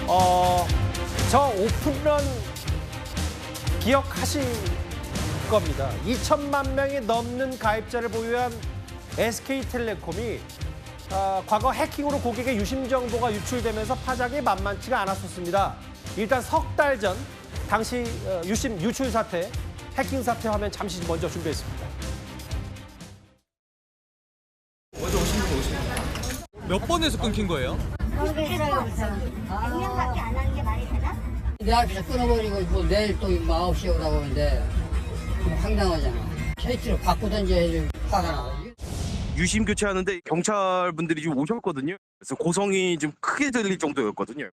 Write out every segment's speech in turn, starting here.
저 오픈런 기억하실 겁니다. 2천만 명이 넘는 가입자를 보유한 SK텔레콤이 과거 해킹으로 고객의 유심 정보가 유출되면서 파장이 만만치가 않았었습니다. 일단 석 달 전 당시 유심 유출 사태, 해킹 사태 화면 잠시 먼저 준비했습니다. 먼저 오시는 몇 번에서 끊긴 거예요? 모르겠어요. 100명밖에 안 하는 게 말이 되나? 내가 그냥 끊어버리고 뭐 내일 또 9시에 오라고 하는데 좀 황당하잖아. KT로 바꾸든지 해줄 화가 나. 유심 교체하는데 경찰분들이 좀 오셨거든요. 그래서 고성이 좀 크게 들릴 정도였거든요.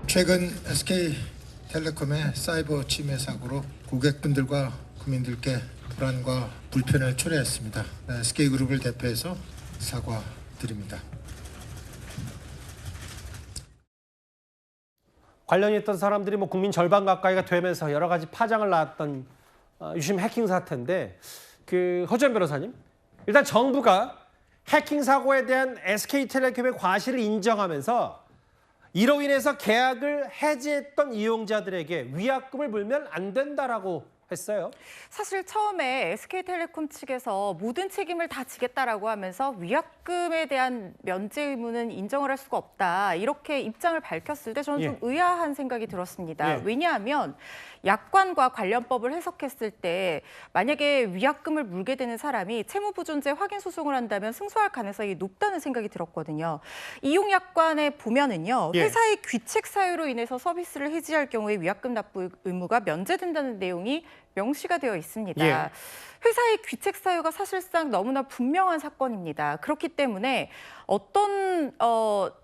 최근 SK텔레콤의 사이버 침해 사고로 고객분들과 국민들께 불안과 불편을 초래했습니다. SK그룹을 대표해서 사과드립니다. 관련이 있던 사람들이 뭐 국민 절반 가까이가 되면서 여러 가지 파장을 낳았던 유심 해킹 사태인데, 허주연 변호사님, 일단 정부가 해킹 사고에 대한 SK텔레콤의 과실을 인정하면서 이로 인해서 계약을 해지했던 이용자들에게 위약금을 물면 안 된다라고 했어요. 사실 처음에 SK텔레콤 측에서 모든 책임을 다 지겠다라고 하면서 위약금에 대한 면제 의무는 인정을 할 수가 없다, 이렇게 입장을 밝혔을 때 저는 좀 의아한 생각이 들었습니다. 왜냐하면 약관과 관련법을 해석했을 때 만약에 위약금을 물게 되는 사람이 채무부존재 확인 소송을 한다면 승소할 가능성이 높다는 생각이 들었거든요. 이용약관에 보면은요, 회사의 귀책 사유로 인해서 서비스를 해지할 경우에 위약금 납부 의무가 면제된다는 내용이 명시가 되어 있습니다. 회사의 귀책 사유가 사실상 너무나 분명한 사건입니다. 그렇기 때문에 어떤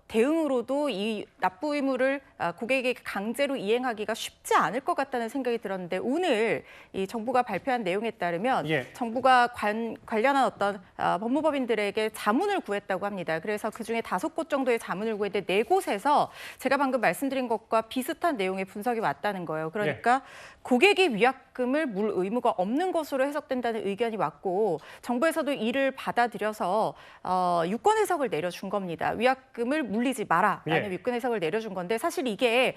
대응으로도 이 납부 의무를 고객에게 강제로 이행하기가 쉽지 않을 것 같다는 생각이 들었는데, 오늘 이 정부가 발표한 내용에 따르면 정부가 관련한 어떤 법무법인들에게 자문을 구했다고 합니다. 그래서 그중에 5곳 정도의 자문을 구했는데 4곳에서 제가 방금 말씀드린 것과 비슷한 내용의 분석이 왔다는 거예요. 그러니까 고객이 위약금을 물 의무가 없는 것으로 해석된다는 의견이 왔고, 정부에서도 이를 받아들여서 유권 해석을 내려준 겁니다. 위약금을 물리지 마라라는 유권 해석을 내려준 건데, 사실 이게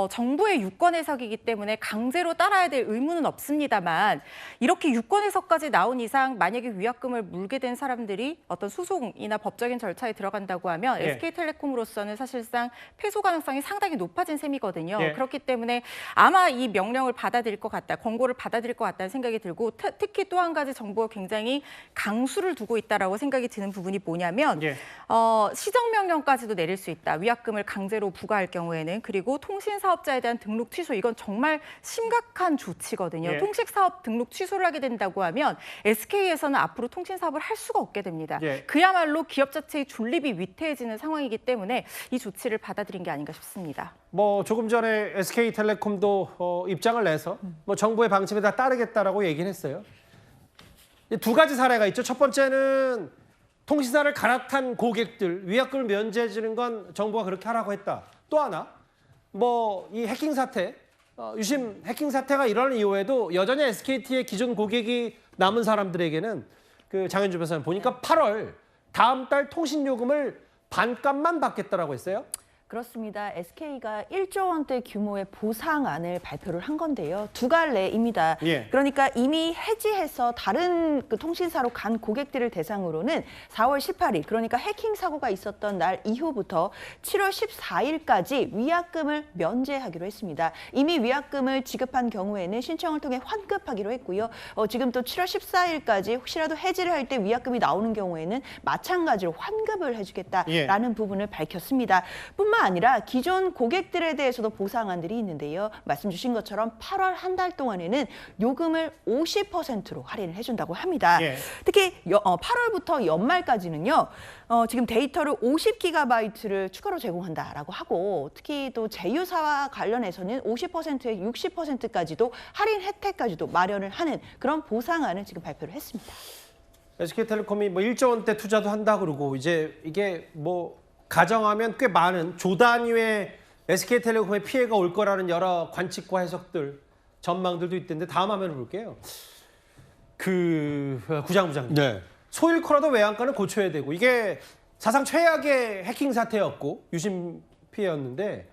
정부의 유권 해석이기 때문에 강제로 따라야 될 의무는 없습니다만, 이렇게 유권 해석까지 나온 이상 만약에 위약금을 물게 된 사람들이 어떤 소송이나 법적인 절차에 들어간다고 하면 SK텔레콤으로서는 사실상 패소 가능성이 상당히 높아진 셈이거든요. 그렇기 때문에 아마 이 명령을 받아들일 것 같다, 권고를 받아들일 것 같다는 생각이 들고, 특히 또 한 가지 정부가 굉장히 강수를 두고 있다라고 생각이 드는 부분이 뭐냐면 시정명령까지도 내릴 수 있다. 위약금을 강제로 부과할 경우에는. 그리고 통신사업자에 대한 등록 취소, 이건 정말 심각한 조치거든요. 통신사업 등록 취소를 하게 된다고 하면 SK에서는 앞으로 통신사업을 할 수가 없게 됩니다. 그야말로 기업 자체의 존립이 위태해지는 상황이기 때문에 이 조치를 받아들인 게 아닌가 싶습니다. 조금 전에 SK텔레콤도 입장을 내서 정부의 방침에 다 따르겠다라고 얘기는 했어요. 2가지 사례가 있죠. 첫 번째는 통신사를 갈아탄 고객들 위약금을 면제해 주는 건 정부가 그렇게 하라고 했다. 또 하나, 이 해킹 사태, 유심 해킹 사태가 일어나는 이후에도 여전히 SKT의 기존 고객이 남은 사람들에게는 장현주 변호사님 보니까 8월 다음 달 통신 요금을 반값만 받겠다라고 했어요. 그렇습니다. SK가 1조 원대 규모의 보상안을 발표를 한 건데요. 2갈래입니다. 그러니까 이미 해지해서 다른 통신사로 간 고객들을 대상으로는 4월 18일, 그러니까 해킹 사고가 있었던 날 이후부터 7월 14일까지 위약금을 면제하기로 했습니다. 이미 위약금을 지급한 경우에는 신청을 통해 환급하기로 했고요. 지금 또 7월 14일까지 혹시라도 해지를 할 때 위약금이 나오는 경우에는 마찬가지로 환급을 해주겠다라는 부분을 밝혔습니다. 뿐만 아니라 기존 고객들에 대해서도 보상안들이 있는데요. 말씀 주신 것처럼 8월 한 달 동안에는 요금을 50%로 할인을 해준다고 합니다. 특히 8월부터 연말까지는요. 지금 데이터를 50GB를 추가로 제공한다라고 하고, 특히 또 제휴사와 관련해서는 50%에 60%까지도 할인 혜택까지도 마련을 하는 그런 보상안을 지금 발표를 했습니다. SK텔레콤이 1조 원대 투자도 한다 그러고, 이제 이게 가정하면 꽤 많은 조 단위의 SK텔레콤의 피해가 올 거라는 여러 관측과 해석들, 전망들도 있던데, 다음 화면을 볼게요. 구장부장님. 소일코라도 외양간을 고쳐야 되고, 이게 사상 최악의 해킹 사태였고 유심 피해였는데,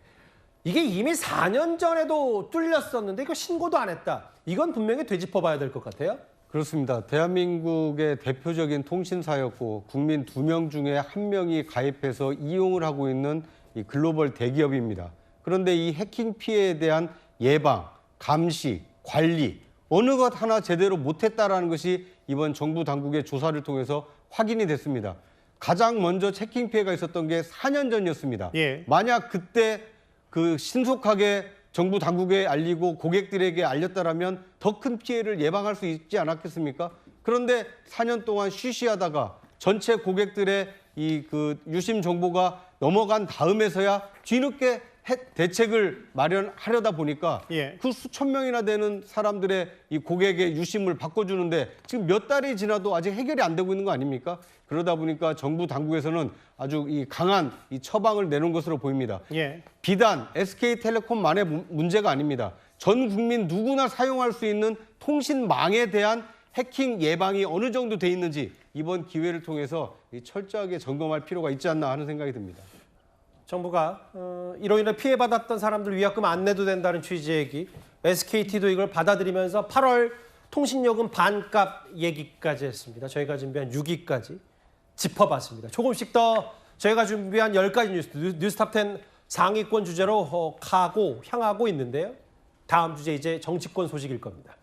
이게 이미 4년 전에도 뚫렸었는데 이거 신고도 안 했다. 이건 분명히 되짚어봐야 될 것 같아요. 그렇습니다. 대한민국의 대표적인 통신사였고 국민 2명 중에 1명이 가입해서 이용을 하고 있는 이 글로벌 대기업입니다. 그런데 이 해킹 피해에 대한 예방, 감시, 관리 어느 것 하나 제대로 못했다라는 것이 이번 정부 당국의 조사를 통해서 확인이 됐습니다. 가장 먼저 해킹 피해가 있었던 게 4년 전이었습니다. 예. 만약 그때 그 신속하게 정부 당국에 알리고 고객들에게 알렸다라면 더 큰 피해를 예방할 수 있지 않았겠습니까? 그런데 4년 동안 쉬쉬하다가 전체 고객들의 이 그 유심 정보가 넘어간 다음에서야 뒤늦게 대책을 마련하려다 보니까 예. 그 수천 명이나 되는 사람들의 이 고객의 유심을 바꿔주는데 지금 몇 달이 지나도 아직 해결이 안 되고 있는 거 아닙니까? 그러다 보니까 정부 당국에서는 아주 이 강한 이 처방을 내놓은 것으로 보입니다. 예. 비단 SK텔레콤만의 문제가 아닙니다. 전 국민 누구나 사용할 수 있는 통신망에 대한 해킹 예방이 어느 정도 돼 있는지 이번 기회를 통해서 철저하게 점검할 필요가 있지 않나 하는 생각이 듭니다. 정부가 이로 인해 피해받았던 사람들 위약금 안 내도 된다는 취지의 얘기, SKT도 이걸 받아들이면서 8월 통신요금 반값 얘기까지 했습니다. 저희가 준비한 6위까지 짚어봤습니다. 조금씩 더 저희가 준비한 10가지 뉴스탑10 상위권 주제로 향하고 있는데요. 다음 주제 이제 정치권 소식일 겁니다.